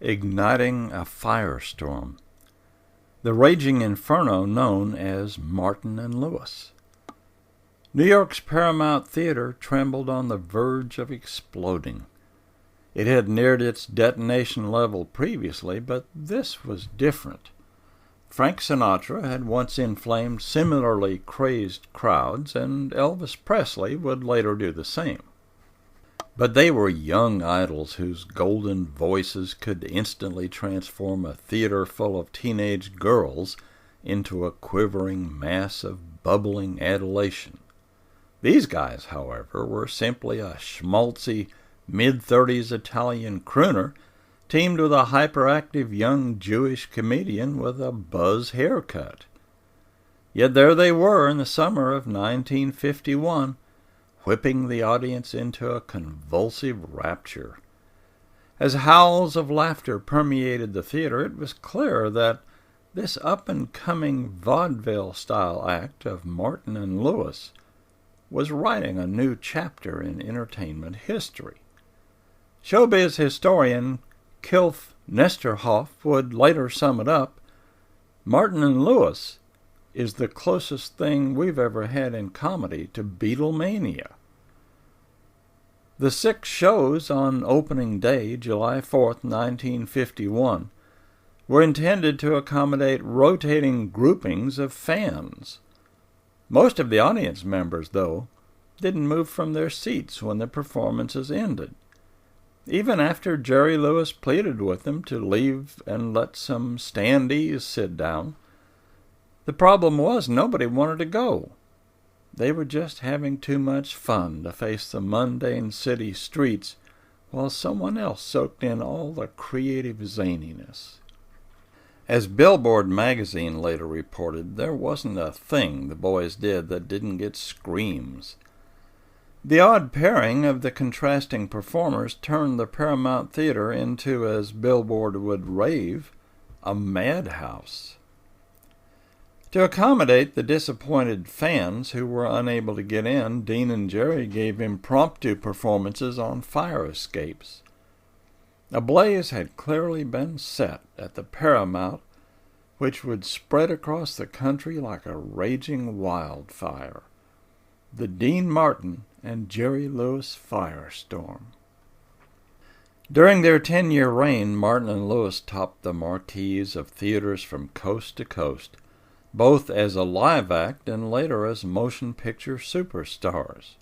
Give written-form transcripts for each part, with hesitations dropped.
igniting a firestorm, the raging inferno known as Martin and Lewis. New York's Paramount Theater trembled on the verge of exploding. It had neared its detonation level previously, but this was different. Frank Sinatra had once inflamed similarly crazed crowds, and Elvis Presley would later do the same. But they were young idols whose golden voices could instantly transform a theater full of teenage girls into a quivering mass of bubbling adulation. These guys, however, were simply a schmaltzy, mid-30s Italian crooner teamed with a hyperactive young Jewish comedian with a buzz haircut. Yet there they were in the summer of 1951, whipping the audience into a convulsive rapture. As howls of laughter permeated the theater, it was clear that this up-and-coming vaudeville-style act of Martin and Lewis was writing a new chapter in entertainment history. Showbiz historian Kilf Nesterhoff would later sum it up: Martin and Lewis is the closest thing we've ever had in comedy to Beatlemania. The 6 shows on opening day, July 4th, 1951, were intended to accommodate rotating groupings of fans. Most of the audience members, though, didn't move from their seats when the performances ended, even after Jerry Lewis pleaded with them to leave and let some standees sit down. The problem was nobody wanted to go. They were just having too much fun to face the mundane city streets while someone else soaked in all the creative zaniness. As Billboard magazine later reported, there wasn't a thing the boys did that didn't get screams. The odd pairing of the contrasting performers turned the Paramount Theater into, as Billboard would rave, a madhouse. To accommodate the disappointed fans who were unable to get in, Dean and Jerry gave impromptu performances on fire escapes. A blaze had clearly been set at the Paramount, which would spread across the country like a raging wildfire. The Dean Martin and Jerry Lewis Firestorm. During their 10-year reign, Martin and Lewis topped the marquees of theaters from coast to coast, both as a live act and later as motion picture superstars.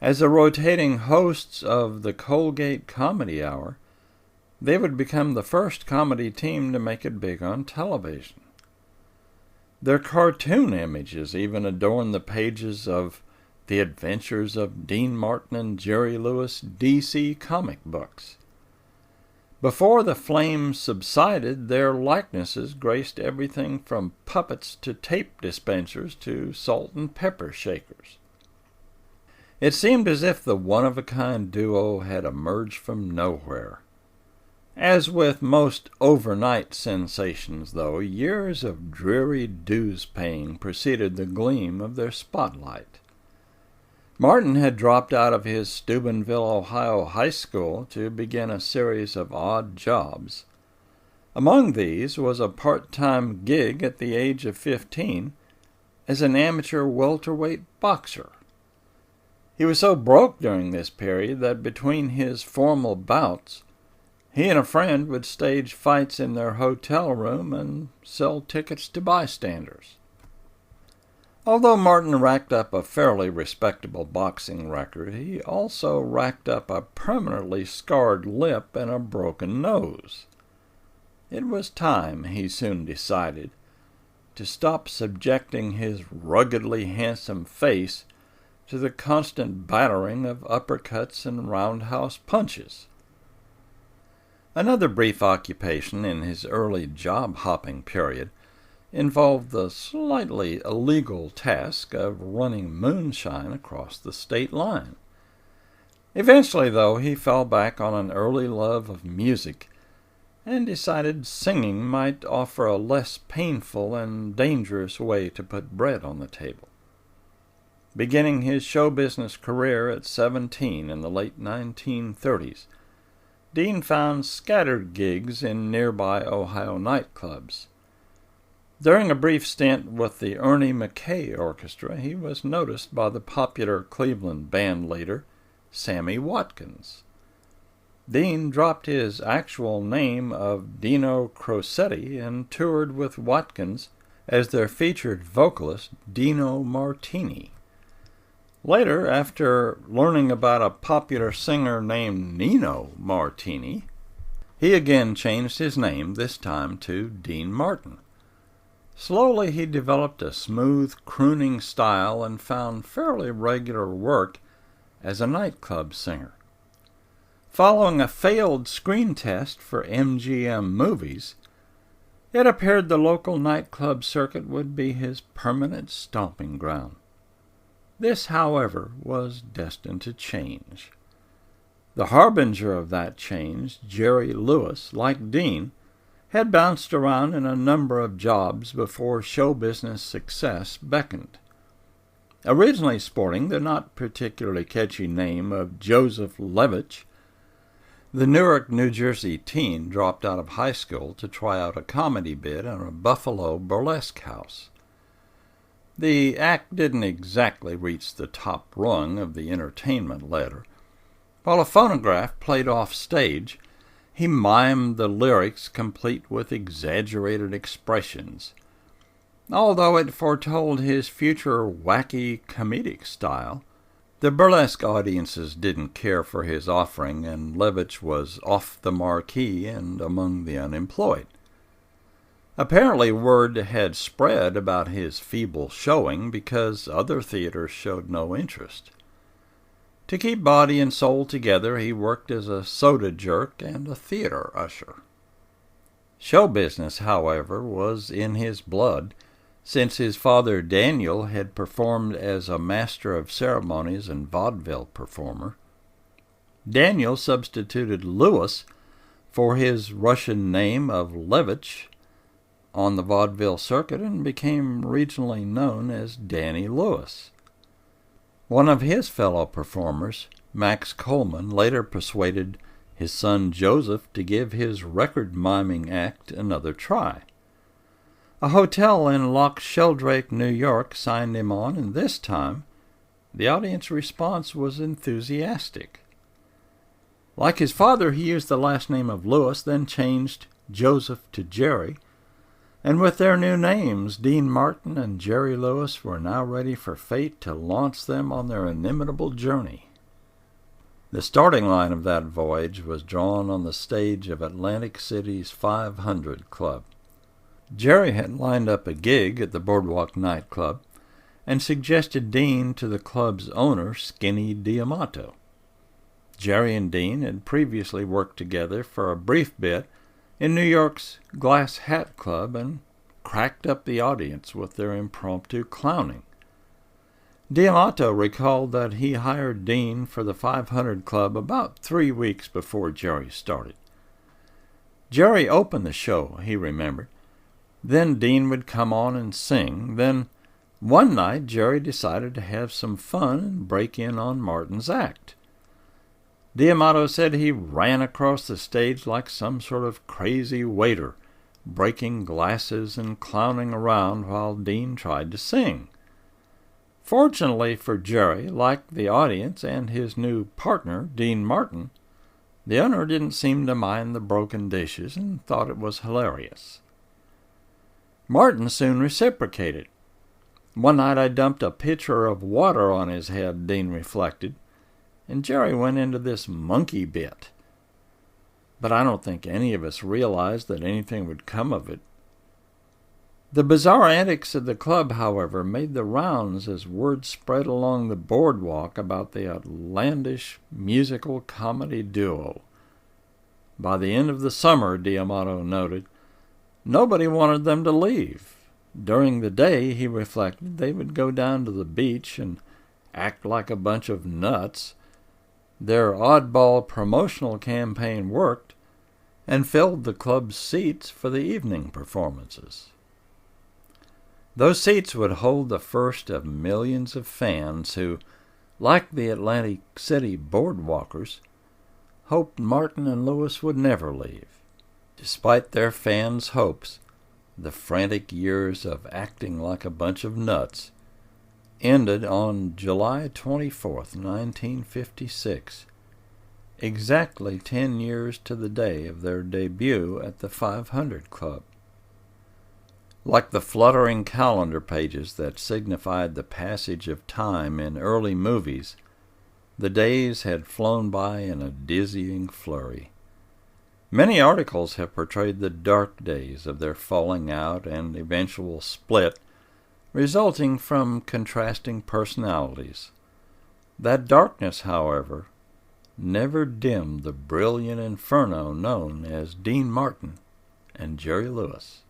As the rotating hosts of the Colgate Comedy Hour, they would become the first comedy team to make it big on television. Their cartoon images even adorned the pages of The Adventures of Dean Martin and Jerry Lewis DC comic books. Before the flames subsided, their likenesses graced everything from puppets to tape dispensers to salt and pepper shakers. It seemed as if the one-of-a-kind duo had emerged from nowhere. As with most overnight sensations, though, years of dreary dues-paying preceded the gleam of their spotlight. Martin had dropped out of his Steubenville, Ohio high school to begin a series of odd jobs. Among these was a part-time gig at the age of 15 as an amateur welterweight boxer. He was so broke during this period that between his formal bouts, he and a friend would stage fights in their hotel room and sell tickets to bystanders. Although Martin racked up a fairly respectable boxing record, he also racked up a permanently scarred lip and a broken nose. It was time, he soon decided, to stop subjecting his ruggedly handsome face to the constant battering of uppercuts and roundhouse punches. Another brief occupation in his early job-hopping period involved the slightly illegal task of running moonshine across the state line. Eventually, though, he fell back on an early love of music and decided singing might offer a less painful and dangerous way to put bread on the table. Beginning his show business career at 17 in the late 1930s, Dean found scattered gigs in nearby Ohio nightclubs. During a brief stint with the Ernie Mackay Orchestra, he was noticed by the popular Cleveland band leader, Sammy Watkins. Dean dropped his actual name of Dino Crocetti and toured with Watkins as their featured vocalist, Dino Martini. Later, after learning about a popular singer named Nino Martini, he again changed his name, this time to Dean Martin. Slowly he developed a smooth, crooning style and found fairly regular work as a nightclub singer. Following a failed screen test for MGM Movies, it appeared the local nightclub circuit would be his permanent stomping ground. This, however, was destined to change. The harbinger of that change, Jerry Lewis, like Dean, had bounced around in a number of jobs before show business success beckoned. Originally sporting the not particularly catchy name of Joseph Levitch, the Newark, New Jersey teen dropped out of high school to try out a comedy bit in a Buffalo burlesque house. The act didn't exactly reach the top rung of the entertainment ladder. While a phonograph played off stage, he mimed the lyrics complete with exaggerated expressions. Although it foretold his future wacky comedic style, the burlesque audiences didn't care for his offering, and Levitch was off the marquee and among the unemployed. Apparently word had spread about his feeble showing because other theaters showed no interest. To keep body and soul together, he worked as a soda jerk and a theater usher. Show business, however, was in his blood, since his father Daniel had performed as a master of ceremonies and vaudeville performer. Daniel substituted Lewis for his Russian name of Levitch on the vaudeville circuit and became regionally known as Danny Lewis. One of his fellow performers, Max Coleman, later persuaded his son Joseph to give his record miming act another try. A hotel in Loch Sheldrake, New York, signed him on, and this time the audience response was enthusiastic. Like his father, he used the last name of Lewis, then changed Joseph to Jerry, and with their new names, Dean Martin and Jerry Lewis were now ready for fate to launch them on their inimitable journey. The starting line of that voyage was drawn on the stage of Atlantic City's 500 Club. Jerry had lined up a gig at the Boardwalk nightclub and suggested Dean to the club's owner, Skinny Diamato. Jerry and Dean had previously worked together for a brief bit in New York's Glass Hat Club and cracked up the audience with their impromptu clowning. Diamato recalled that he hired Dean for the 500 Club about 3 weeks before Jerry started. Jerry opened the show, he remembered. Then Dean would come on and sing. Then one night Jerry decided to have some fun and break in on Martin's act. Diamato said he ran across the stage like some sort of crazy waiter, breaking glasses and clowning around while Dean tried to sing. Fortunately for Jerry, like the audience and his new partner, Dean Martin, the owner didn't seem to mind the broken dishes and thought it was hilarious. Martin soon reciprocated. One night I dumped a pitcher of water on his head, Dean reflected, and Jerry went into this monkey bit. But I don't think any of us realized that anything would come of it. The bizarre antics of the club, however, made the rounds as word spread along the boardwalk about the outlandish musical comedy duo. By the end of the summer, Diamato noted, nobody wanted them to leave. During the day, he reflected, they would go down to the beach and act like a bunch of nuts. Their oddball promotional campaign worked and filled the club's seats for the evening performances. Those seats would hold the first of millions of fans who, like the Atlantic City boardwalkers, hoped Martin and Lewis would never leave. Despite their fans' hopes, the frantic years of acting like a bunch of nuts ended on July 24th, 1956, exactly 10 years to the day of their debut at the 500 Club. Like the fluttering calendar pages that signified the passage of time in early movies, the days had flown by in a dizzying flurry. Many articles have portrayed the dark days of their falling out and eventual split, resulting from contrasting personalities. That darkness, however, never dimmed the brilliant inferno known as Dean Martin and Jerry Lewis.